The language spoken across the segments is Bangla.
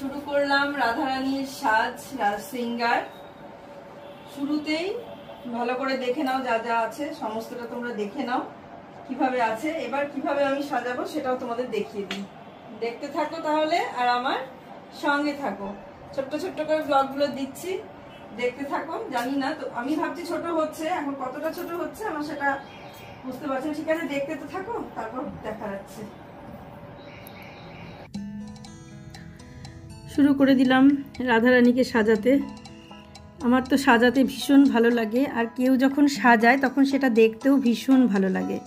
শুরু করলাম রাধারানীর সাজ সিঙ্গার। শুরুতেই ভালো করে দেখে নাও, যা যা আছে সমস্তটা তোমরা দেখে নাও কিভাবে আছে। এবার কিভাবে আমি সাজাবো সেটাও তোমাদের দেখিয়ে দিই। দেখতে থাকো তাহলে, আর আমার সঙ্গে থাকো। ছোট্ট ছোট্ট করে ব্লগগুলো দিচ্ছি, দেখতে থাকো। জানি না তো, আমি ভাবছি ছোট হচ্ছে, এখন কতটা ছোট হচ্ছে আমার সেটা বুঝতে পারছি। ঠিক আছে, দেখতে তো থাকো, তারপর দেখা যাচ্ছে। শুরু করে দিলাম রাধারানীকে সাজাতে। আমার তো সাজাতে ভীষণ ভালো লাগে, আর কেউ যখন সাজায় তখন সেটা দেখতেও ভীষণ ভালো লাগে।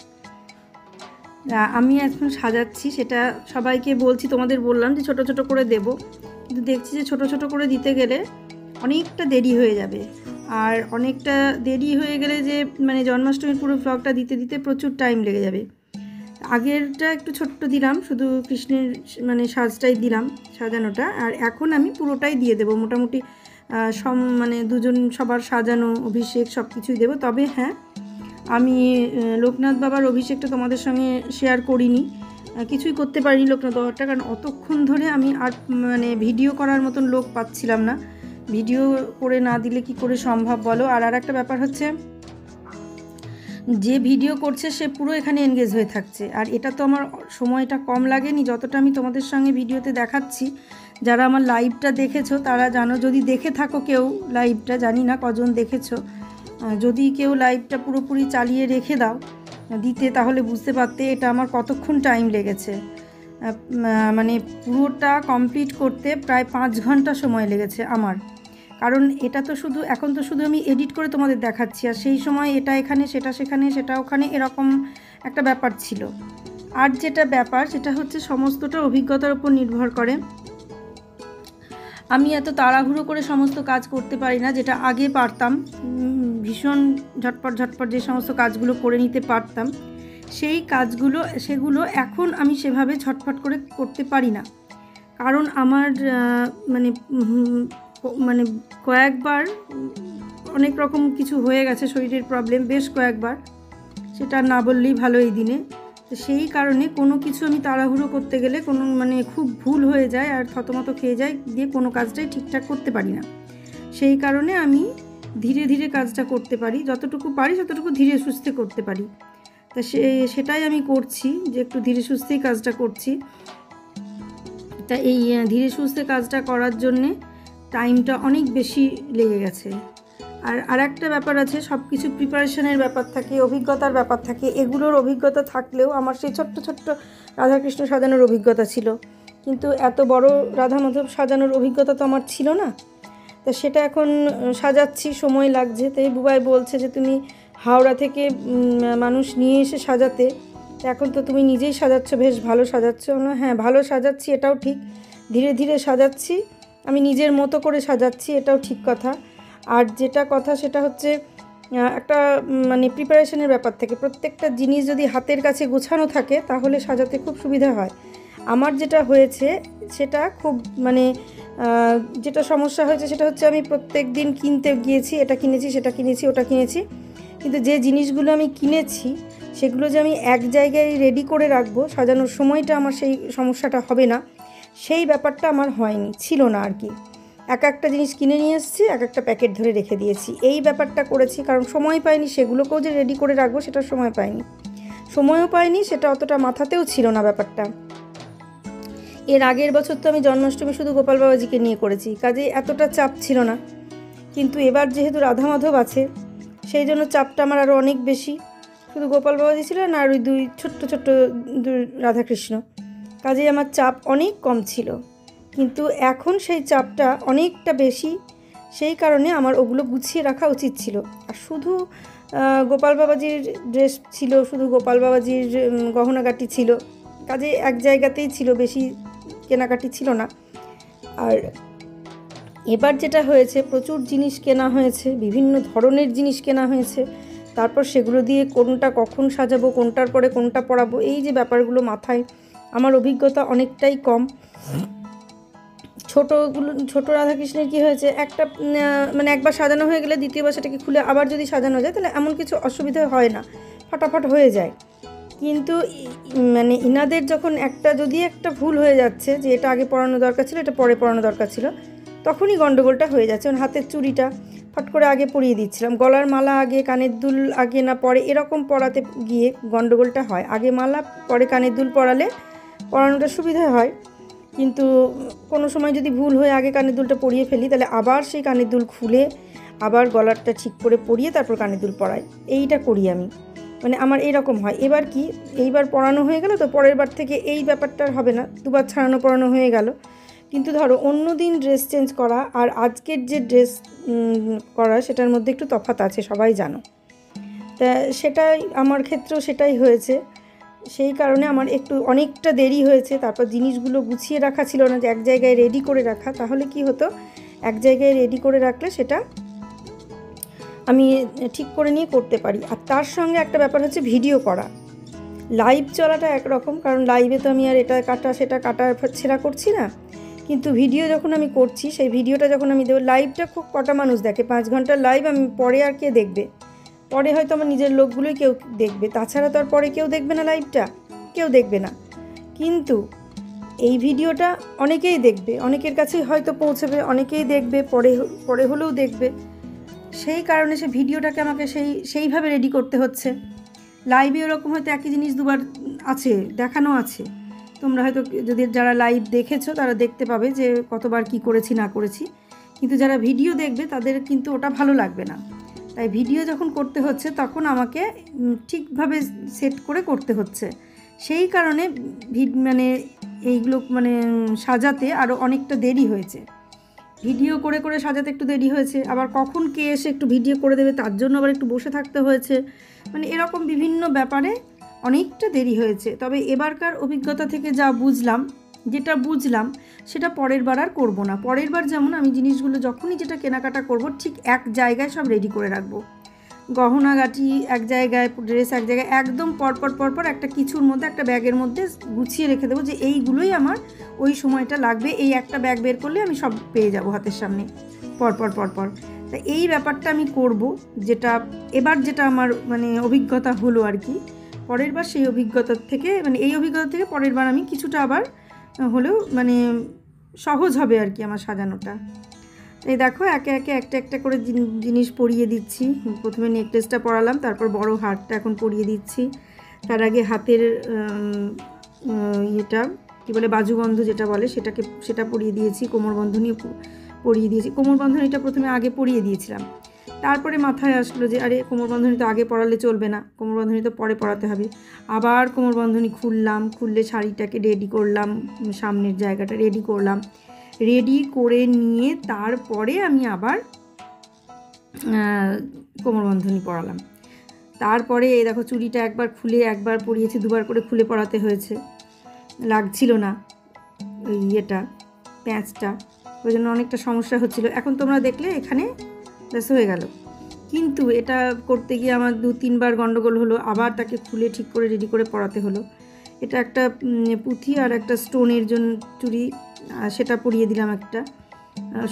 আমি এখন সাজাচ্ছি, সেটা সবাইকে বলছি, তোমাদের বললাম যে ছোট ছোট করে দেব, কিন্তু দেখছি যে ছোট ছোট করে দিতে গেলে অনেকটা দেরি হয়ে যাবে। আর অনেকটা দেরি হয়ে গেলে যে মানে জন্মাষ্টমীর পুরো ব্লগটা দিতে দিতে প্রচুর টাইম লেগে যাবে। আগেরটা একটু ছোট্ট দিলাম, শুধু কৃষ্ণের মানে সাজটাই দিলাম, সাজানোটা। আর এখন আমি পুরোটাই দিয়ে দেবো, মোটামুটি মানে সবার সাজানো, অভিষেক সব কিছুই দেবো। তবে হ্যাঁ, আমি লোকনাথ বাবার অভিষেকটা তোমাদের সঙ্গে শেয়ার করিনি, কিছুই করতে পারিনি লোকনাথ বাবারটা, কারণ অতক্ষণ ধরে আমি আর মানে ভিডিও করার মতন লোক পাচ্ছিলাম না। ভিডিও করে না দিলে কি করে সম্ভব বলো। আর একটা ব্যাপার হচ্ছে, যে ভিডিও করছে সে পুরো এখানে এনগেজ হয়ে থাকছে, আর এটা তো আমার সময়টা কম লাগেনি। যতটা আমি তোমাদের সঙ্গে ভিডিওতে দেখাচ্ছি, যারা আমার লাইভটা দেখেছো তারা জানো। যদি দেখে থাকো কেউ লাইভটা, জানি না কজন দেখেছো, যদি কেউ লাইভটা পুরোপুরি চালিয়ে রেখে দাও দিতে, তাহলে বুঝতে পারতে এটা আমার কতক্ষণ টাইম লেগেছে। মানে পুরোটা কমপ্লিট করতে প্রায় 5 ঘন্টা সময় লেগেছে আমার। কারণ এটা তো শুধু এখন তো শুধু আমি এডিট করে তোমাদের দেখাচ্ছি, আর সেই সময় এটা এখানে, সেটা সেখানে, সেটা ওখানে, এরকম একটা ব্যাপার ছিল। আর যেটা ব্যাপার সেটা হচ্ছে সমস্তটা অভিজ্ঞতার উপর নির্ভর করে। আমি এত তাড়াহুড়ো করে সমস্ত কাজ করতে পারি না, যেটা আগে পারতাম। ভীষণ ঝটপট ঝটপট যে সমস্ত কাজগুলো করে নিতে পারতাম, সেগুলো এখন আমি সেভাবে ঝটপট করে করতে পারি না। কারণ আমার মানে কয়েকবার অনেক রকম কিছু হয়ে গেছে, শরীরের প্রবলেম বেশ কয়েকবার, সেটা না বললেই ভালো এই দিনে। তো সেই কারণে কোনো কিছু আমি তাড়াহুড়ো করতে গেলে কোনো মানে খুব ভুল হয়ে যায়, আর থতমত খেয়ে যায়, দিয়ে কোনো কাজটাই ঠিকঠাক করতে পারি না। সেই কারণে আমি ধীরে ধীরে কাজটা করতে পারি, যতটুকু পারি ততটুকু ধীরে সুস্থে করতে পারি। তা সেটাই আমি করছি, যে একটু ধীরে সুস্থেই কাজটা করছি। তা এই ধীরে সুস্থে কাজটা করার জন্যে টাইমটা অনেক বেশি লেগে গেছে। আর একটা ব্যাপার আছে, সব কিছু প্রিপারেশনের ব্যাপার থাকে, অভিজ্ঞতার ব্যাপার থাকে। এগুলোর অভিজ্ঞতা থাকলেও আমার সেই ছোট্ট ছোট্ট রাধাকৃষ্ণ সাজানোর অভিজ্ঞতা ছিল, কিন্তু এত বড় রাধা মাধব সাজানোর অভিজ্ঞতা তো আমার ছিল না। তা সেটা এখন সাজাচ্ছি, সময় লাগছে। তাই বুবাই বলছে যে তুমি হাওড়া থেকে মানুষ নিয়ে এসে সাজাতে, এখন তো তুমি নিজেই সাজাচ্ছ, বেশ ভালো সাজাচ্ছ। না হ্যাঁ, ভালো সাজাচ্ছি, এটাও ঠিক। ধীরে ধীরে সাজাচ্ছি, আমি নিজের মতো করে সাজাচ্ছি, এটাও ঠিক কথা। আর যেটা কথা সেটা হচ্ছে, একটা মানে প্রিপারেশনের ব্যাপার থাকে। প্রত্যেকটা জিনিস যদি হাতের কাছে গোছানো থাকে তাহলে সাজাতে খুব সুবিধা হয়। আমার যেটা হয়েছে সেটা খুব মানে যেটা সমস্যা হয়েছে সেটা হচ্ছে, আমি প্রত্যেক দিন কিনতে গিয়েছি, এটা কিনেছি, সেটা কিনেছি, ওটা কিনেছি, কিন্তু যে জিনিসগুলো আমি কিনেছি সেগুলো যে আমি এক জায়গায় রেডি করে রাখবো, সাজানোর সময়টা আমার সেই সমস্যাটা হবে না, সেই ব্যাপারটা আমার হয়নি, ছিল না আর কি। একটা জিনিস কিনে নিয়ে এসেছি, একটা প্যাকেট ধরে রেখে দিয়েছি, এই ব্যাপারটা করেছি। কারণ সময় পাইনি, সেগুলোকেও যে রেডি করে রাখবো সেটা সময়ও পাইনি, সেটা অতটা মাথাতেও ছিল না ব্যাপারটা। এর আগের বছর তো আমি জন্মাষ্টমী শুধু গোপাল বাবাজিকে নিয়ে করেছি, কাজেই এতটা চাপ ছিল না। কিন্তু এবার যেহেতু রাধা মাধব আছে, সেই জন্য চাপটা আমার আরও অনেক বেশি। শুধু গোপাল বাবাজি ছিলেন আর ওই দুই ছোট্ট রাধাকৃষ্ণ, কাজেই আমার চাপ অনেক কম ছিল। কিন্তু এখন সেই চাপটা অনেকটা বেশি, সেই কারণে আমার ওগুলো গুছিয়ে রাখা উচিত ছিল। আর শুধু গোপাল বাবাজির ড্রেস ছিল, শুধু গোপাল বাবাজির গহনাগাটি ছিল, কাজে এক জায়গাতেই ছিল, বেশি কেনাকাটি ছিল না। আর এবার যেটা হয়েছে, প্রচুর জিনিস কেনা হয়েছে, বিভিন্ন ধরনের জিনিস কেনা হয়েছে। তারপর সেগুলো দিয়ে কোনটা কখন সাজাবো, কোনটার পরে কোনটা পরাবো, এই যে ব্যাপারগুলো মাথায়, আমার অভিজ্ঞতা অনেকটাই কম। ছোট রাধাকৃষ্ণের কী হয়েছে, একটা মানে একবার সাজানো হয়ে গেলে দ্বিতীয়বার সেটাকে খুলে আবার যদি সাজানো যায় তাহলে এমন কিছু অসুবিধা হয় না, ফটাফট হয়ে যায়। কিন্তু মানে ইনাদের যখন যদি একটা ভুল হয়ে যাচ্ছে যে এটা আগে পরানো দরকার ছিল, এটা পরে পরানো দরকার ছিল, তখনই গন্ডগোলটা হয়ে যাচ্ছে। হাতের চুড়িটা ফট করে আগে পরিয়ে দিচ্ছিলাম, গলার মালা আগে, কানের দুল আগে না পরে, এরকম পরাতে গিয়ে গন্ডগোলটা হয়। আগে মালা পরে কানের দুল পরালে পরানোটা সুবিধা হয়, কিন্তু কোনো সময় যদি ভুল হয়ে আগে কানের দুলটা পরিয়ে ফেলি, তাহলে আবার সেই কানের দুল খুলে আবার গলারটা ঠিক করে পরিয়ে তারপর কানের দুল পরাই। এইটা করি আমি, মানে আমার এরকম হয়। এবার কি, এইবার পরানো হয়ে গেল, তো পরের বার থেকে এই ব্যাপারটা হবে না, দুবার ছাড়ানো পরানো হয়ে গেল। কিন্তু ধরো অন্য দিন ড্রেস চেঞ্জ করা আর আজকের যে ড্রেস করা, সেটার মধ্যে একটু তফাৎ আছে, সবাই জানো। তা সেটাই আমার ক্ষেত্রেও সেটাই হয়েছে। সেই কারণে আমার অনেকটা দেরি হয়েছে। তারপর জিনিসগুলো গুছিয়ে রাখা ছিল না, যে এক জায়গায় রেডি করে রাখা। তাহলে কি হতো, এক জায়গায় রেডি করে রাখলে সেটা আমি ঠিক করে নিয়ে করতে পারি। আর তার সঙ্গে একটা ব্যাপার হচ্ছে ভিডিও করা। লাইভ চলাটা একরকম, কারণ লাইভে তো আমি আর এটা কাটা সেটা কাটা ছেঁড়া করছি না, কিন্তু ভিডিও যখন আমি করছি, সেই ভিডিওটা যখন আমি দেবো, লাইভটা খুব কটা মানুষ দেখে, 5 ঘন্টার লাইভ আমি পরে আর কে দেখবে? পরে হয়তো আমার নিজের লোকগুলোই কেউ দেখবে, তাছাড়া তো আর পরে কেউ দেখবে না, লাইভটা কেউ দেখবে না। কিন্তু এই ভিডিওটা অনেকেই দেখবে, অনেকের কাছেই হয়তো পৌঁছবে, অনেকেই দেখবে, পরে হলেও দেখবে। সেই কারণে সে ভিডিওটাকে আমাকে সেইভাবে রেডি করতে হচ্ছে। লাইভে ওরকম হয়তো একই জিনিস দুবার আছে, দেখানো আছে। তোমরা হয়তো যদি যারা লাইভ দেখেছো তারা দেখতে পাবে যে কতবার কি করেছি না করেছি, কিন্তু যারা ভিডিও দেখবে তাদের কিন্তু ওটা ভালো লাগবে না। তাই ভিডিও যখন করতে হচ্ছে তখন আমাকে ঠিকভাবে সেট করে করতে হচ্ছে। সেই কারণে মানে এইগুলো মানে সাজাতে আরও অনেকটা দেরি হয়েছে। ভিডিও করে করে সাজাতে একটু দেরি হয়েছে, আবার কখন কে এসে একটু ভিডিও করে দেবে তার জন্য আবার একটু বসে থাকতে হয়েছে, মানে এরকম বিভিন্ন ব্যাপারে অনেকটা দেরি হয়েছে। তবে এবারকার অভিজ্ঞতা থেকে যেটা বুঝলাম সেটা পরের বার আর করবো না। পরের বার যেমন আমি জিনিসগুলো যখনই যেটা কেনাকাটা করব, ঠিক এক জায়গায় সব রেডি করে রাখবো। গহনাগাটি এক জায়গায়, ড্রেস এক জায়গায়, একদম পরপর একটা কিছুর মধ্যে, একটা ব্যাগের মধ্যে গুছিয়ে রেখে দেবো, যে এইগুলোই আমার ওই সময়টা লাগবে। এই একটা ব্যাগ বের করলে আমি সব পেয়ে যাব হাতের সামনে পরপর। তা এই ব্যাপারটা আমি করব, যেটা আমার মানে অভিজ্ঞতা হলো আর কি। পরের বার সেই অভিজ্ঞতার থেকে, মানে এই অভিজ্ঞতা থেকে পরের বার আমি কিছুটা আবার হলেও মানে সহজ হবে আর কি আমার সাজানোটা। এই দেখো একে একে একটা করে জিনিস পরিয়ে দিচ্ছি। প্রথমে নেকলেসটা পরালাম, তারপর বড় হারটা এখন পরিয়ে দিচ্ছি। তার আগে হাতের ইয়েটা কী বলে, বাজুবন্ধ যেটা বলে, সেটা পরিয়ে দিয়েছি। কোমরবন্ধনী পরিয়ে দিয়েছি। কোমরবন্ধনীটা প্রথমে আগে পরিয়ে দিয়েছিলাম, তারপরে মাথায় আসলো যে আরে কোমরবন্ধনী তো আগে পরালে চলবে না, কোমরবন্ধনী তো পরে পরাতে হবে। আবার কোমরবন্ধনী খুললে শাড়িটাকে রেডি করলাম, সামনের জায়গাটা রেডি করলাম, রেডি করে নিয়ে তারপরে আমি আবার কোমরবন্ধনী পরালাম। তারপরে এই দেখো চুড়িটা একবার খুলে একবার পরিয়েছি, দুবার করে খুলে পরাতে হয়েছে, লাগছিল না ওই প্যাঁচটা, ওই জন্য অনেকটা সমস্যা হচ্ছিল। এখন তোমরা দেখলে এখানে ব্যাস হয়ে গেল, কিন্তু এটা করতে গিয়ে আমার 2-3 বার গন্ডগোল হলো, আবার তাকে খুলে ঠিক করে রেডি করে পরাতে হলো। এটা একটা পুঁথি আর একটা স্টোনের জন্য চুড়ি, সেটা পরিয়ে দিলাম একটা,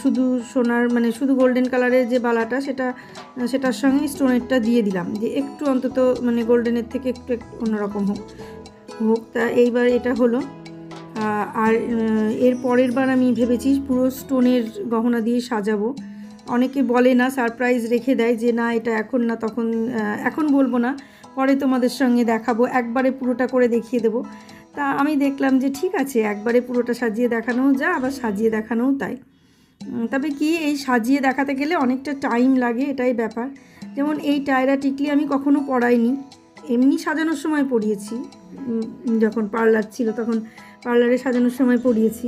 শুধু সোনার মানে শুধু গোল্ডেন কালারের যে বালাটা, সেটার সঙ্গে স্টোনেরটা দিয়ে দিলাম, যে একটু অন্তত মানে গোল্ডেনের থেকে একটু অন্যরকম হোক। তা এইবার এটা হলো। আর এর পরের বার আমি ভেবেছি পুরো স্টোনের গহনা দিয়ে সাজাবো। অনেকে বলে না, সারপ্রাইজ রেখে দেয় যে না এটা এখন না, তখন এখন বলবো না, পরে তোমাদের সঙ্গে দেখাবো, একবারে পুরোটা করে দেখিয়ে দেবো। তা আমি দেখলাম যে ঠিক আছে, একবারে পুরোটা সাজিয়ে দেখানোও যা, আবার সাজিয়ে দেখানোও তাই। তবে কি, এই সাজিয়ে দেখাতে গেলে অনেকটা টাইম লাগে, এটাই ব্যাপার। যেমন এই টায়রা টিকলি আমি কখনো পরাইনি, এমনি সাজানোর সময় পরিয়েছি, যখন পার্লার ছিল তখন পার্লারে সাজানোর সময় পরিয়েছি,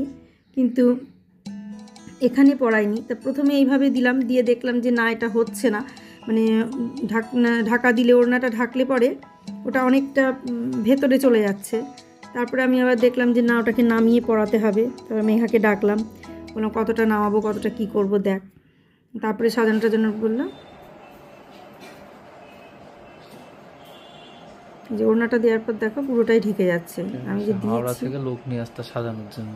কিন্তু এখানে পরাইনি। তা প্রথমে এইভাবে দিলাম, দিয়ে দেখলাম যে না এটা হচ্ছে না, মানে ঢাকা দিলে, ওড়নাটা ঢাকলে পরে ওটা অনেকটা ভেতরে চলে যাচ্ছে। তারপরে আমি আবার দেখলাম যে না, ওটাকে নামিয়ে পরাতে হবে। তারপর মেঘাকে ডাকলাম, বললাম কতটা নামাবো, কতটা কি করব দেখ। তারপরে সাজানোটার জন্য বললাম যে ওড়নাটা দেওয়ার পর দেখো পুরোটাই ঢেকে যাচ্ছে। আমি যে দিয়েছি লোক নিয়ে আসতে সাজানোর জন্য,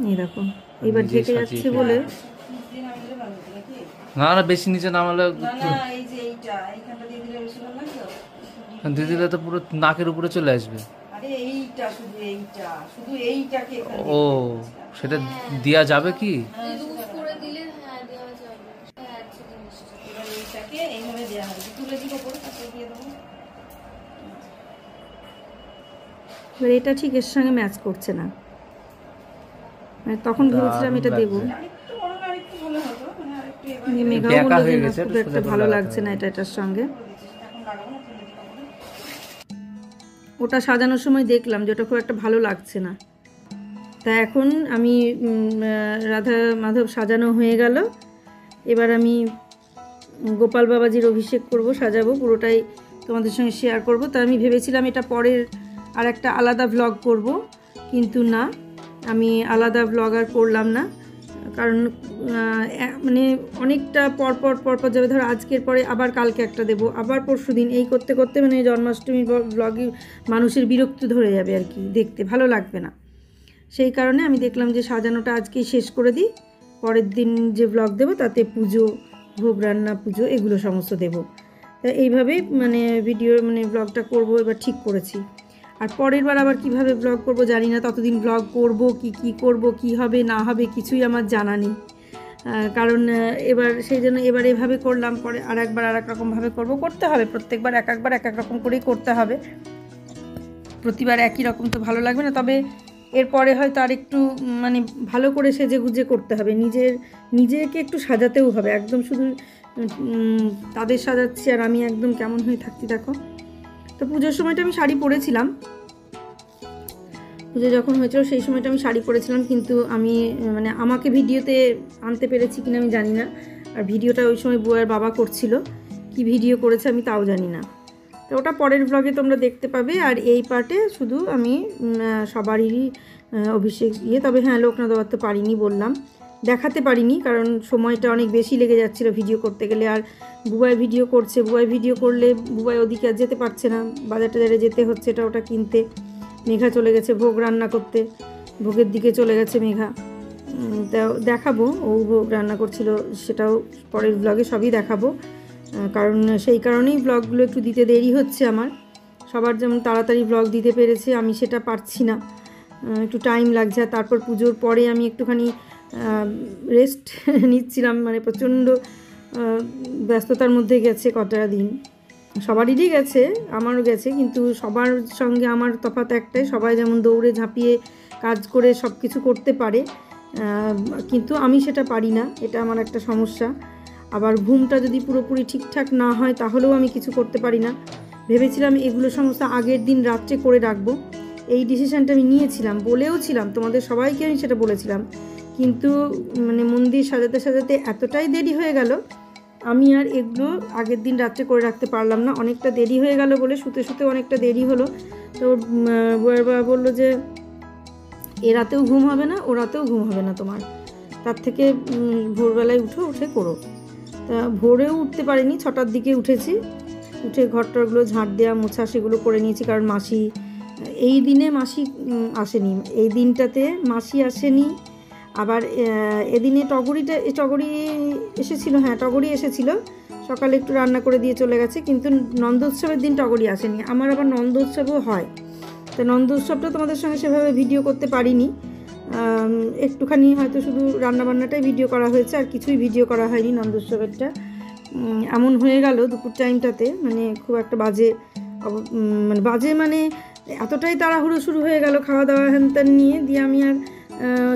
এই দেখো এবার ঢেকে যাচ্ছে বলে, না বেশি নিচে নামালে দিদিরা তো পুরো নাকের উপরে চলে আসবে। আরে শুধু এইটাকে এখানে ও সেটা দেয়া যাবে কি? লুজ করে দিলে হ্যাঁ দেওয়া যাবে। হ্যাঁ আছে জিনিসটা। এবার এইটাকে এইভাবে দেওয়া হবে, তুলে দিব করে তারপরে দিয়ে দেবো। এবার এটা ঠিক এর সঙ্গে ম্যাচ করছে না, মানে তখন ভেবেছিলাম এটা দেবো, মেঘা ব্যাকা বললো যে হয়ে না, গেছে, খুব একটু একটা সোজা ভালো করে লাগছে না লাগাতে এটার সঙ্গে। ওটা সাজানোর সময় দেখলাম যে ওটা খুব একটা ভালো লাগছে না। তা এখন আমি রাধা মাধব সাজানো হয়ে গেল, এবার আমি গোপাল বাবাজির অভিষেক করব, সাজাবো, পুরোটাই তোমাদের সঙ্গে শেয়ার করব। তা আমি ভেবেছিলাম এটা পরের আর একটা আলাদা ভ্লগ করব, কিন্তু না, আমি আলাদা ভ্লগ আর করলাম না, কারণ মানে অনেকটা পরপর যাবে। ধরো আজকের পরে আবার কালকে একটা দেবো, আবার পরশু দিন, এই করতে করতে মানে জন্মাষ্টমীর ভ্লগে মানুষের বিরক্তি ধরে যাবে আর কি, দেখতে ভালো লাগবে না। সেই কারণে আমি দেখলাম যে সাজানোটা আজকেই শেষ করে দিই, পরের দিন যে ভ্লগ দেবো তাতে পুজো, ভোগ রান্না, পুজো এগুলো সমস্ত দেবো। তা এইভাবেই মানে ভিডিও মানে ভ্লগটা করব, এবার ঠিক করেছি। আর পরের বার আবার কিভাবে ব্লগ করব জানি না, ততদিন ব্লগ করব কি করব, কি হবে না হবে কিছুই আমার জানা নেই, কারণ এবার সেই জন্য এবার এভাবে করলাম, পরে আর একবার আর এক রকমভাবে করবো, করতে হবে প্রত্যেকবার এক এক রকম করেই করতে হবে, প্রতিবার একই রকম তো ভালো লাগবে না। তবে এরপরে হয়তো আর একটু মানে ভালো করে সেজে গুজে করতে হবে, নিজেকে একটু সাজাতেও হবে, একদম শুধু তাদের সাজাচ্ছি আর আমি একদম কেমন হয়ে থাকছি দেখো। তো পুজোর সময়টা আমি শাড়ি পরেছিলাম, পুজো যখন হয়েছিল সেই সময়টা আমি শাড়ি পরেছিলাম, কিন্তু আমি মানে আমাকে ভিডিওতে আনতে পেরেছি কিনা আমি জানি না, আর ভিডিওটা ওই সময় বউয়ের বাবা করছিল, কি ভিডিও করেছে আমি তাও জানি না। তো ওটা পরের ব্লগে তোমরা দেখতে পাবে। আর এই পার্টে শুধু আমি সবারই অভিষেক তবে হ্যাঁ লোকনাথ বাবার তো পারিনি, বললাম দেখাতে পারিনি, কারণ সময়টা অনেক বেশি লেগে যাচ্ছিলো ভিডিও করতে গেলে। আর বুবাই ভিডিও করছে, বুবাই ভিডিও করলে বুবাই ওদিকে আর যেতে পারছে না, বাজার টাজারে যেতে হচ্ছে এটা ওটা কিনতে। মেঘা চলে গেছে ভোগ রান্না করতে, ভোগের দিকে চলে গেছে মেঘা। তা দেখাবো ও ভোগ রান্না করছিল, সেটাও পরের ব্লগে সবই দেখাবো, কারণ সেই কারণেই ব্লগগুলো একটু দিতে দেরি হচ্ছে আমার। সবার যেমন তাড়াতাড়ি ব্লগ দিতে পেরেছে, আমি সেটা পারছি না, একটু টাইম লাগছে। আর তারপর পুজোর পরে আমি একটুখানি রেস্ট নিচ্ছিলাম, মানে প্রচণ্ড ব্যস্ততার মধ্যে গেছে কটা দিন, সবারই গেছে আমারও গেছে, কিন্তু সবার সঙ্গে আমার তফাৎ একটাই, সবাই যেমন দৌড়ে ঝাঁপিয়ে কাজ করে সব কিছু করতে পারে, কিন্তু আমি সেটা পারি না, এটা আমার একটা সমস্যা। আবার ঘুমটা যদি পুরোপুরি ঠিকঠাক না হয় তাহলেও আমি কিছু করতে পারি না। ভেবেছিলাম এগুলো সমস্ত আগের দিন রাত্রে করে রাখবো, এই ডিসিশানটা আমি নিয়েছিলাম, বলেও ছিলাম তোমাদের সবাইকে আমি সেটা বলেছিলাম, কিন্তু মানে মন্দির সাজাতে সাজাতে এতটাই দেরি হয়ে গেল, আমি আর এগুলো আগের দিন রাত্রে করে রাখতে পারলাম না, অনেকটা দেরি হয়ে গেল বলে শুতে শুতে অনেকটা দেরি হলো। তো বউয়ের বাবা বললো যে এ রাতেও ঘুম হবে না, ও রাতেও ঘুম হবে না তোমার, তার থেকে ভোরবেলায় উঠে করো। তা ভোরেও উঠতে পারিনি, 6টার দিকে উঠেছি, উঠে ঘরটরগুলো ঝাঁট দেওয়া মোছা সেগুলো করে নিয়েছি, কারণ মাসি এই দিনে মাসি আসেনি, এই দিনটাতে মাসি আসেনি। আবার এদিনে টগরি এসেছিল, হ্যাঁ টগরি এসেছিল, সকালে একটু রান্না করে দিয়ে চলে গেছে, কিন্তু নন্দোৎসবের দিন টগরি আসেনি। আমার আবার নন্দোৎসবও হয়, তো নন্দোৎসবটা তোমাদের সঙ্গে সেভাবে ভিডিও করতে পারিনি, একটুখানি হয়তো শুধু রান্নাবান্নাটাই ভিডিও করা হয়েছে, আর কিছুই ভিডিও করা হয়নি নন্দোৎসবেরটা। এমন হয়ে গেল দুপুর টাইমটাতে, মানে খুব একটা বাজে মানে এতটাই তাড়াহুড়ো শুরু হয়ে গেল খাওয়া দাওয়া হ্যান নিয়ে, দিয়ে আমি আর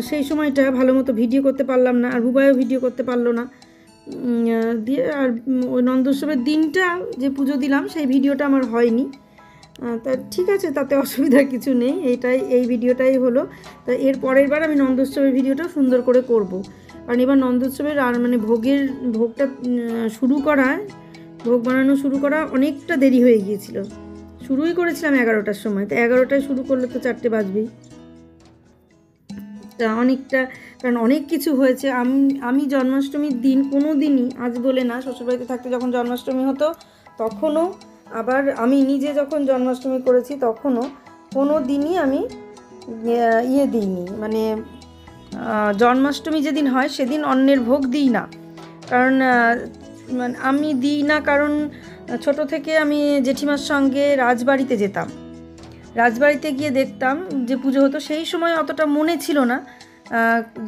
সেই সময়টা ভালো মতো ভিডিও করতে পারলাম না, আর বুবাইও ভিডিও করতে পারলো না। দিয়ে আর ওই নন্দোৎসবের দিনটা যে পুজো দিলাম সেই ভিডিওটা আমার হয়নি। তা ঠিক আছে, তাতে অসুবিধার কিছু নেই, এই ভিডিওটাই হলো। তা এর পরের বার আমি নন্দোৎসবের ভিডিওটাও সুন্দর করে করব, কারণ এবার নন্দোৎসবের আর মানে ভোগটা ভোগ বানানো শুরু করা অনেকটা দেরি হয়ে গিয়েছিল, শুরুই করেছিলাম 11টার সময়, তো 11টায় শুরু করলে তো 4টে বাজবেই। তা অনেকটা, কারণ অনেক কিছু হয়েছে। আমি জন্মাষ্টমীর দিন কোনো দিনই, আজ বলে না, শ্বশুরবাড়িতে থাকতে যখন জন্মাষ্টমী হতো তখনও, আবার আমি নিজে যখন জন্মাষ্টমী করেছি তখনও কোনো দিনই আমি দিইনি, মানে জন্মাষ্টমী যেদিন হয় সেদিন অন্যের ভোগ দিই না, কারণ মানে আমি দিই না, কারণ ছোট থেকে আমি জেঠিমার সঙ্গে রাজবাড়িতে যেতাম। রাজবাড়িতে গিয়ে দেখতাম যে পুজো হতো। সেই সময় অতটা মনে ছিল না,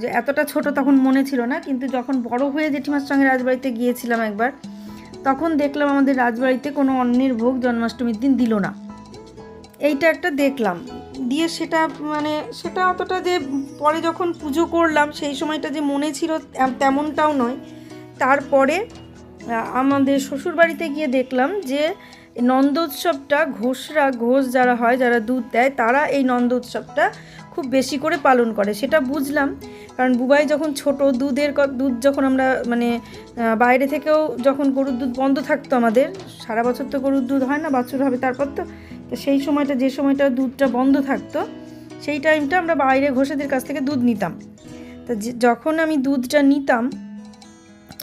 যে এতটা ছোট তখন মনে ছিল না, কিন্তু যখন বড় হয়ে জেঠিমার সঙ্গে রাজবাড়িতে গিয়েছিলাম একবার, তখন দেখলাম আমাদের রাজবাড়িতে কোনো অন্নের ভোগ জন্মাষ্টমীর দিন দিল না। এইটা একটা দেখলাম, দিয়ে সেটা সেটা অতটা যে পরে যখন পুজো করলাম সেই সময়টা যে মনে ছিল তেমনটাও নয়। তারপরে আমাদের শ্বশুরবাড়িতে গিয়ে দেখলাম যে নন্দোৎসবটা ঘোষ যারা হয়, যারা দুধ দেয়, তারা এই নন্দোৎসবটা খুব বেশি করে পালন করে। সেটা বুঝলাম, কারণ বুবাই যখন ছোট, দুধ যখন আমরা বাইরে থেকেও যখন গরুর দুধ বন্ধ থাকতো, আমাদের সারা বছর তো গরুর দুধ হয় না, বাছুর হবে তারপর তো সেই সময়টা, যে সময়টা দুধটা বন্ধ থাকতো, সেই টাইমটা আমরা বাইরে ঘোষেদের কাছ থেকে দুধ নিতাম। তা যখন আমি দুধটা নিতাম,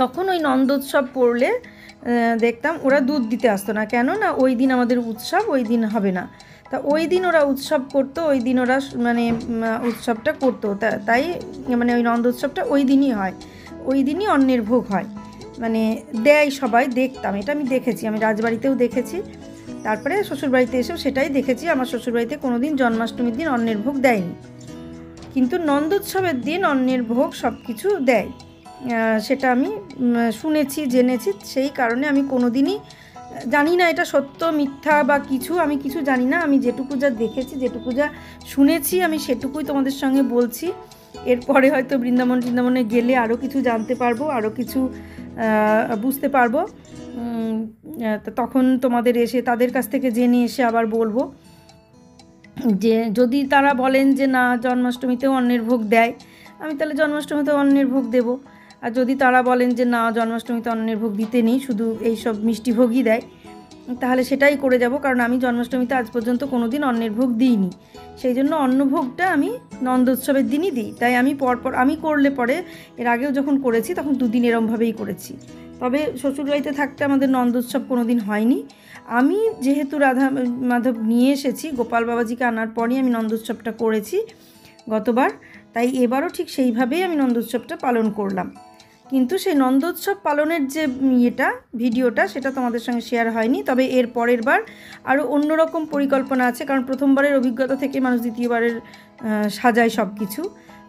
তখন ওই নন্দোৎসব পড়লে দেখতাম ওরা দুধ দিতে আসতো না। কেন না, ওই দিন আমাদের উৎসব, ওই দিন হবে না। তা ওই দিন ওরা উৎসব করতো, ওই দিন ওরা উৎসবটা করতো। তাই ওই নন্দোৎসবটা ওই দিনই হয়, ওই দিনই অন্নের ভোগ হয়, দেয় সবাই। দেখতাম, এটা আমি দেখেছি, আমি রাজবাড়িতেও দেখেছি, তারপরে শ্বশুরবাড়িতে এসেও সেটাই দেখেছি। আমার শ্বশুরবাড়িতে কোনো দিন জন্মাষ্টমীর দিন অন্নের ভোগ দেয়নি, কিন্তু নন্দোৎসবের দিন অন্নের ভোগ সব কিছু দেয়। সেটা আমি শুনেছি, জেনেছি। সেই কারণে আমি কোনো দিনই জানি না এটা সত্য মিথ্যা বা কিছু, আমি কিছু জানি না। আমি যেটুকু যা দেখেছি, যেটুকু যা শুনেছি, আমি সেটুকুই তোমাদের সঙ্গে বলছি। এরপরে হয়তো বৃন্দাবনে গেলে আরও কিছু জানতে পারবো, আরও কিছু বুঝতে পারবো। তখন তোমাদের এসে, তাদের কাছ থেকে জেনে এসে আবার বলবো যে যদি তারা বলেন যে না জন্মাষ্টমীতেও অন্নের ভোগ দেয়, আমি তাহলে জন্মাষ্টমীতেও অন্নের ভোগ দেব। আর যদি তারা বলেন যে না জন্মাষ্টমীতে অন্নের ভোগ দিতে নেই, শুধু এইসব মিষ্টি ভোগই দেয়, তাহলে সেটাই করে যাব। কারণ আমি জন্মাষ্টমীতে আজ পর্যন্ত কোনো দিন অন্নের ভোগ দিইনি, সেই জন্য অন্নভোগটা আমি নন্দোৎসবের দিনই দিই। তাই আমি পরপর আমি করলে পরে, এর আগেও যখন করেছি তখন দুদিন এরমভাবেই করেছি। তবে শ্বশুরবাড়িতে থাকতে আমাদের নন্দোৎসব কোনো দিন হয়নি। আমি যেহেতু রাধা মাধব নিয়ে এসেছি, গোপাল বাবাজিকে আনার পরই আমি নন্দোৎসবটা করেছি গতবার, তাই এবারও ঠিক সেইভাবেই আমি নন্দোৎসবটা পালন করলাম। কিন্তু সেই নন্দোৎসব পালনের যে ভিডিওটা, সেটা তোমাদের সঙ্গে শেয়ার হয়নি। তবে এর পরের বার আরও অন্যরকম পরিকল্পনা আছে, কারণ প্রথমবারের অভিজ্ঞতা থেকে মানুষ দ্বিতীয়বারের সাজায় সব কিছু।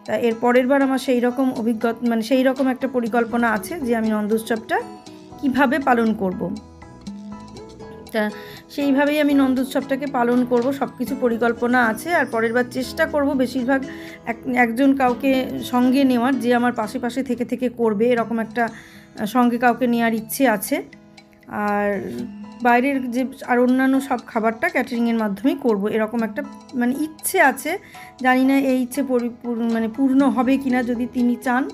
তা এর পরের বার আমার সেই রকম অভিজ্ঞতা, সেই রকম একটা পরিকল্পনা আছে যে আমি নন্দোৎসবটা কীভাবে পালন করব। তা সেইভাবেই আমি নন্দোৎসবটাকে পালন করব, সব কিছু পরিকল্পনা আছে। আর পরের বার চেষ্টা করব বেশিরভাগ একজন কাউকে সঙ্গে নেওয়ার, যে আমার পাশে থেকে থেকে করবে, এরকম একটা সঙ্গে কাউকে নেওয়ার ইচ্ছে আছে। আর বাইরের যে আর অন্যান্য সব খাবারটা ক্যাটারিংয়ের মাধ্যমেই করব, এরকম একটা ইচ্ছে আছে। জানি না এই ইচ্ছে পূর্ণ হবে কি না। যদি তিনি চান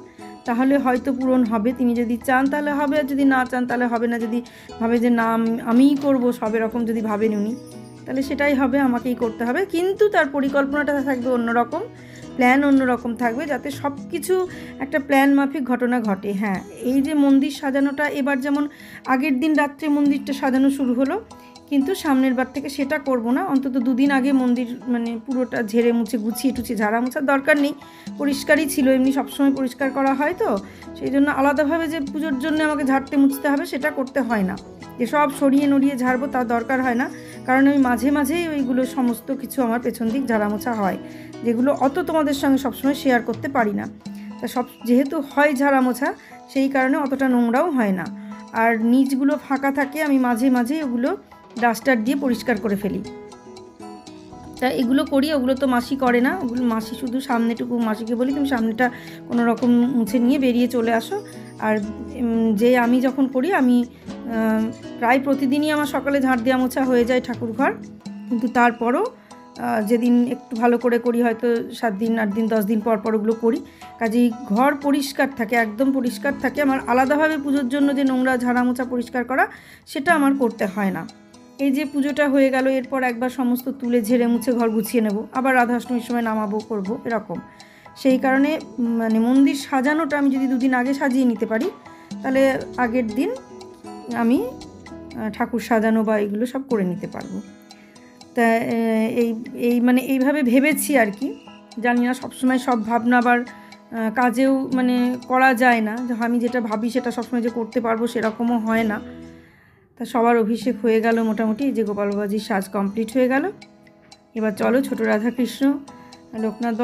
তাহলে হয়তো পূরণ হবে, তিনি যদি চান তাহলে হবে, আর যদি না চান তাহলে হবে না। যদি ভাবে যে না আমিই করব সব, এরকম যদি ভাবেন উনি, তাহলে সেটাই হবে, আমাকেই করতে হবে। কিন্তু তার পরিকল্পনাটা থাকবে অন্যরকম, প্ল্যান অন্যরকম থাকবে, যাতে সব কিছু একটা প্ল্যান মাফিক ঘটনা ঘটে। হ্যাঁ, এই যে মন্দির সাজানোটা, এবার যেমন আগের দিন রাত্রে মন্দিরটা সাজানো শুরু হলো, কিন্তু সামনের বার থেকে সেটা করব না। অন্তত দুদিন আগে মন্দির পুরোটা ঝেড়ে মুছে গুছিয়ে টুছিয়ে, ঝাড়া মোছার দরকার নেই, পরিষ্কারই ছিল, এমনি সবসময় পরিষ্কার করা হয়। তো সেই জন্য আলাদাভাবে যে পুজোর জন্য আমাকে ঝাড়তে মুছতে হবে সেটা করতে হয় না, যে সব সরিয়ে নড়িয়ে ঝাড়বো তার দরকার হয় না। কারণ আমি মাঝে মাঝেই ওইগুলো সমস্ত কিছু আমার পেছন দিক ঝাড়া মোছা হয়, যেগুলো অত তোমাদের সঙ্গে সবসময় শেয়ার করতে পারি না। তা সব যেহেতু হয় ঝাড়া মোছা, সেই কারণে অতটা নোংরাও হয় না। আর নিচগুলো ফাঁকা থাকে, আমি মাঝে মাঝেই ওগুলো ডাস্টার দিয়ে পরিষ্কার করে ফেলি। তা এগুলো করি, ওগুলো তো মাসি করে না, ওগুলো মাসি শুধু সামনেটুকু, মাসিকে বলি তুমি সামনেটা কোনো রকম মুছে নিয়ে বেরিয়ে চলে আসো। আর যে আমি যখন করি, আমি প্রায় প্রতিদিনই আমার সকালে ঝাড় দেওয়া মোছা হয়ে যায় ঠাকুর ঘর, কিন্তু তারপরও যেদিন একটু ভালো করে করি, হয়তো 7 দিন 8 দিন 10 দিন পর ওগুলো করি। কাজেই ঘর পরিষ্কার থাকে, একদম পরিষ্কার থাকে। আমার আলাদাভাবে পুজোর জন্য যে নোংরা ঝাড়া মোছা পরিষ্কার করা, সেটা আমার করতে হয় না। এই যে পুজোটা হয়ে গেল, এরপর একবার সমস্ত তুলে ঝেড়ে মুছে ঘর গুছিয়ে নেব, আবার রাধাষ্টমীর সময় নামাবো, করব এরকম। সেই কারণে মন্দির সাজানোটা আমি যদি 2 দিন আগে সাজিয়ে নিতে পারি, তাহলে আগের দিন আমি ঠাকুর সাজানো বা এগুলো সব করে নিতে পারবো। তা এইভাবে ভেবেছি আর কি। জানি না সবসময় সব ভাবনা আবার কাজেও করা যায় না, আমি যেটা ভাবি সেটা সবসময় যে করতে পারবো সেরকমও হয় না। তা সবার অভিষেক হয়ে গেল মোটামুটি, যে গোপাল বাবাজির সাজ কমপ্লিট হয়ে গেল। এবার চলো ছোটো রাধাকৃষ্ণ, লোকনাথ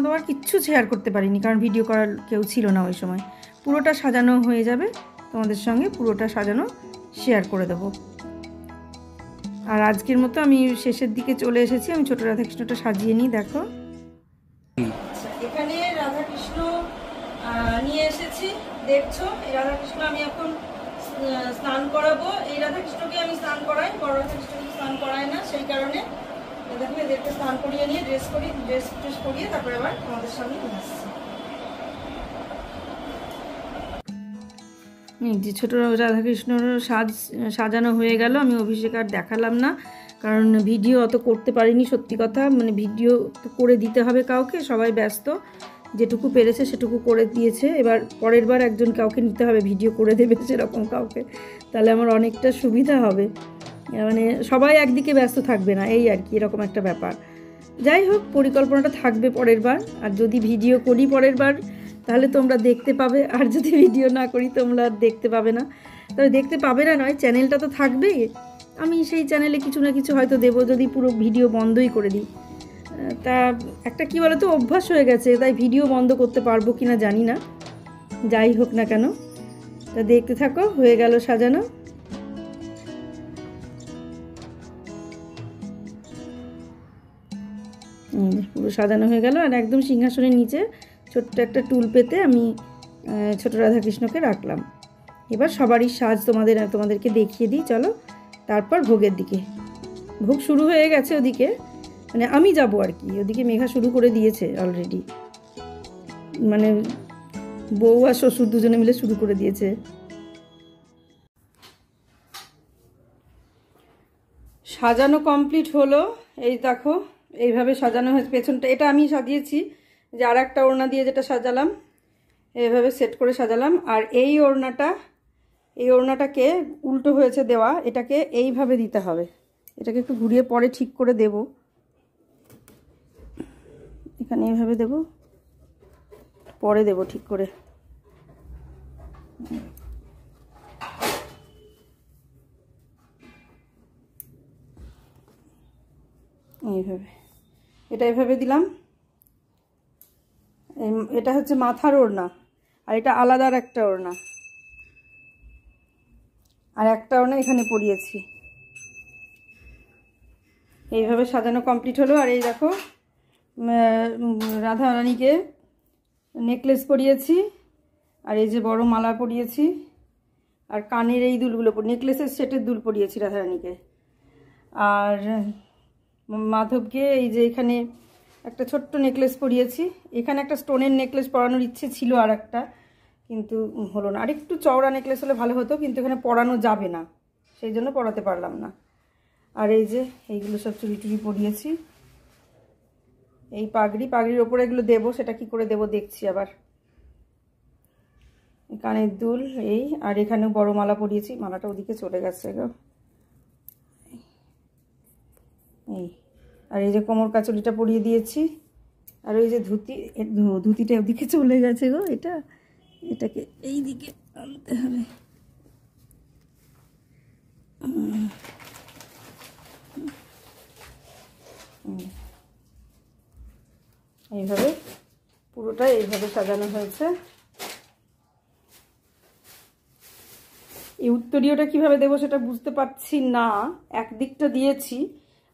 বাবার কিচ্ছু শেয়ার করতে পারিনি, কারণ ভিডিও করার কেউ ছিল না ওই সময়। পুরোটা সাজানো হয়ে যাবে, তোমাদের সঙ্গে পুরোটা সাজানো শেয়ার করে দেবো। আর আজকের মতো আমি শেষের দিকে চলে এসেছি, আমি ছোটো রাধাকৃষ্ণটা সাজিয়ে নিই। দেখো এখানে রাধাকৃষ্ণ নিয়ে এসেছি, দেখছো এই রাধাকৃষ্ণ আমি এখন স্নান করাবো। এই রাধাকৃষ্ণকে আমি স্নান করাই, বড় রাধাকৃষ্ণকে স্নান করাই না, সেই কারণে দেখো এদেরকে স্নান করিয়ে নিয়ে ড্রেস করিয়ে তারপরে আবার তোমাদের সামনে নিয়ে আসছি। যে ছোটো রাধাকৃষ্ণর সাজানো হয়ে গেল। আমি অভিষেক আর দেখালাম না, কারণ ভিডিও অত করতে পারিনি, সত্যি কথা। মানে ভিডিও তো করে দিতে হবে কাউকে, সবাই ব্যস্ত, যেটুকু পেরেছে সেটুকু করে দিয়েছে। এবার পরের বার একজন কাউকে নিতে হবে ভিডিও করে দেবে সেরকম কাউকে, তাহলে আমার অনেকটা সুবিধা হবে। মানে সবাই একদিকে ব্যস্ত থাকবে না, এই আর কি, এরকম একটা ব্যাপার। যাই হোক, পরিকল্পনাটা থাকবে পরের বার। আর যদি ভিডিও করি পরের বার তাহলে তোমরা দেখতে পাবে, আর যদি ভিডিও না করি তোমরা দেখতে পাবে না। তবে দেখতে পাবে না নয়, চ্যানেলটা তো থাকবেই। আমি সেই চ্যানেলে কিছু না কিছু হয়তো দেবো, যদি পুরো ভিডিও বন্ধই করে দিই। তা একটা কী বলো তো, অভ্যাস হয়ে গেছে, তাই ভিডিও বন্ধ করতে পারবো কি না জানি না। যাই হোক না কেন, তা দেখতে থাকো। হয়ে গেল সাজানো। পুরো সাজানো হয়ে গেল। আর একদম সিংহাসনের নিচে ছোট্ট একটা টুল পেতে আমি ছোট রাধাকৃষ্ণকে রাখলাম। এবার সবারই সাজ তোমাদেরকে দেখিয়ে দিই, চলো। তারপর ভোগের দিকে, ভোগ শুরু হয়ে গেছে ওদিকে, মানে আমি যাব আর কি। ওদিকে মেঘা শুরু করে দিয়েছে অলরেডি, মানে বউ আর শ্বশুর দুজনে মিলে শুরু করে দিয়েছে। সাজানো কমপ্লিট হলো, এই দেখো এইভাবে সাজানো হয়েছে। পেছনটা এটা আমি সাজিয়েছি, যে আর একটা ওড়না দিয়ে যেটা সাজালাম এইভাবে সেট করে সাজালাম। আর এই ওড়নাটাকে উল্টো হয়েছে দেওয়া, এটাকে এইভাবে দিতে হবে। এটাকে একটু ঘুরিয়ে পরে ঠিক করে দেব, এখানে এইভাবে দেব, পরে দেব ঠিক করে। এইভাবে, এটা এভাবে দিলাম। এটা হচ্ছে মাথার ওড়না, আর এটা আলাদার একটা ওড়না, আর একটা ওড়না এখানে পরিয়েছি। এইভাবে সাজানো কমপ্লিট হলো। আর এই দেখো রাধা রানীকে নেকলেস পরিয়েছি, আর এই যে বড় মালা পরিয়েছি, আর কানের এই দুলগুলো নেকলেসের সেটের দুল পরিয়েছি রাধা রানীকে। আর মাধবকে এই যে এখানে একটা ছোট্ট নেকলেস পরিয়েছি। এখানে একটা স্টোনের নেকলেস পরানোর ইচ্ছে ছিল আর একটা, কিন্তু হলো না। আর একটু চওড়া নেকলেস হলে ভালো হতো, কিন্তু এখানে পরানো যাবে না, সেই জন্য পরাতে পারলাম না। আর এই যে এইগুলো সব চুড়ি টুড়ি পরিয়েছি। এই পাগড়ির ওপরে এগুলো দেবো, সেটা কি করে দেবো দেখছি আবার। কানের দুল এই, আর এখানেও বড় মালা পরিয়েছি, মালাটা ওদিকে চলে গেছে গো। এই, আর এই যে কোমর কাচুলিটা পরিয়ে দিয়েছি। আর ওই যে ধুতিটা ওদিকে চলে গেছে গো, এটাকে এই দিকে আনতে হবে। এইভাবে পুরোটা এইভাবে সাজানো হয়েছে। এই উত্তরীয়টা কিভাবে দেবো সেটা বুঝতে পারছি না। একদিকটা দিয়েছি,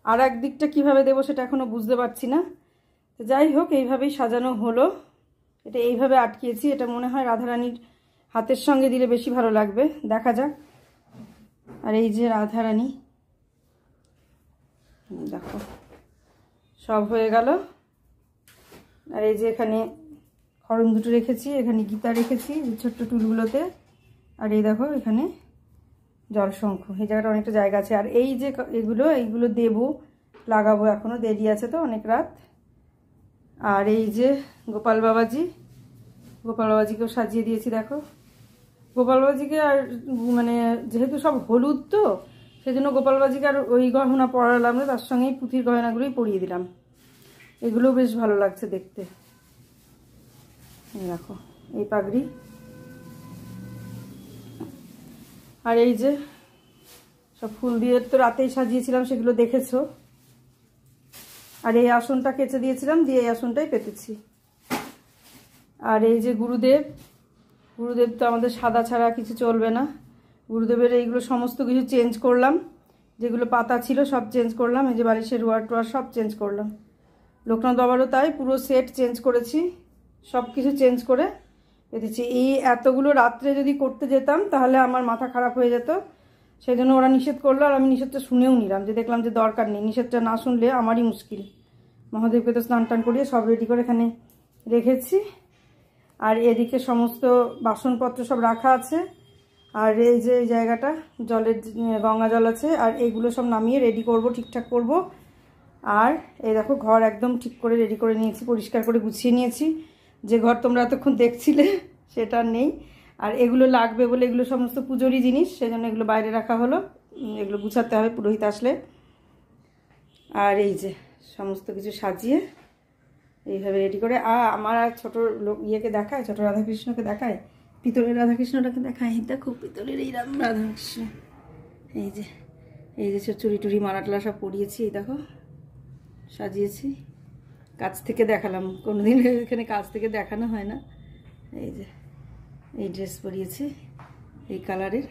আর একদিকটা কিভাবে দেবো সেটা এখনো বুঝতে পারছি না। তো যাই হোক, এইভাবেই সাজানো হলো। এটা এইভাবে আটকিয়েছি, এটা মনে হয় রাধারানীর হাতের সঙ্গে দিলে বেশি ভালো লাগবে, দেখা যাক। আর এই যে রাধারানী, দেখো সব হয়ে গেল। আর এই যে এখানে খড়ম দুটো রেখেছি, এখানে গীতা রেখেছি ছোট্ট টুলগুলোতে। আর এই দেখো এখানে জলশঙ্খ, এই জায়গাটা অনেকটা জায়গা আছে। আর এই যে এইগুলো দেবো, লাগাবো, এখনো দেরি আছে তো, অনেক রাত। আর এই যে গোপাল বাবাজিকেও সাজিয়ে দিয়েছি। দেখো গোপাল বাবাজিকে, আর মানে যেহেতু সব হলুদ তো সেই জন্য গোপাল বাবাজিকে আর ওই গহনা পরালাম না, তার সঙ্গেই পুঁথির গয়নাগুলোই পরিয়ে দিলাম। এগুলো বেশ ভালো লাগছে দেখতে। দেখো এই পাগড়ি, আর এই যে তা ফুল দিয়ে তো রাতেই সাজিয়েছিলাম, সেগুলো দেখেছো। আর এই আসনটা কেচে দিয়েছিলাম, দিয়ে এই আসনটাই পেতেছি। আর এই যে গুরুদেব, গুরুদেব তো আমাদের সাদা ছাড়া কিছু চলবে না। গুরুদেবের এইগুলো সমস্ত কিছু চেঞ্জ করলাম, যেগুলো পাতা ছিল সব চেঞ্জ করলাম। এই যে বালিশের ওয়ার টোয়ার সব চেঞ্জ করলাম। লোকনাথ বাবারও তাই, পুরো সেট চেঞ্জ করেছি, সব কিছু চেঞ্জ করে পেতেছি। এই এতগুলো রাত্রে যদি করতে যেতাম তাহলে আমার মাথা খারাপ হয়ে যেত, সেই জন্য ওরা নিষেধ করলো। আর আমি নিষেধটা শুনেও নিলাম, যে দেখলাম যে দরকার নেই, নিষেধটা না শুনলে আমারই মুশকিল। মহাদেবকে তো স্নান টান করিয়ে সব রেডি করে এখানে রেখেছি। আর এদিকে সমস্ত বাসনপত্র সব রাখা আছে। আর এই যে এই জায়গাটা জলের গঙ্গা জল আছে, আর এইগুলো সব নামিয়ে রেডি করব, ঠিকঠাক করব। আর এই দেখো ঘর একদম ঠিক করে রেডি করে নিয়েছি, পরিষ্কার করে গুছিয়ে নিয়েছি। যে ঘর তোমরা এতক্ষণ দেখছিলে সেটা আর নেই। আর এগুলো লাগবে বলে, এগুলো সমস্ত পুজোরই জিনিস, সেজন্য এগুলো বাইরে রাখা হলো। এগুলো গুছাতে হবে পুরোহিত আসলে। আর এই যে সমস্ত কিছু সাজিয়ে এইভাবে রেডি করে। আমার আর ছোটো লোক ইয়েকে দেখায়, ছোটো রাধাকৃষ্ণকে দেখায়, পিতলের রাধাকৃষ্ণটাকে দেখায়। দেখো পিতলের এই রাধাকৃষ্ণ, এই যে চুরি টুরি মালা টালা সব পরিয়েছি, এই দেখো সাজিয়েছি। কাছ থেকে দেখালাম, কোনোদিন এখানে কাছ থেকে দেখানো হয় না। এই যে এই ড্রেস পরিয়েছি এই কালারের।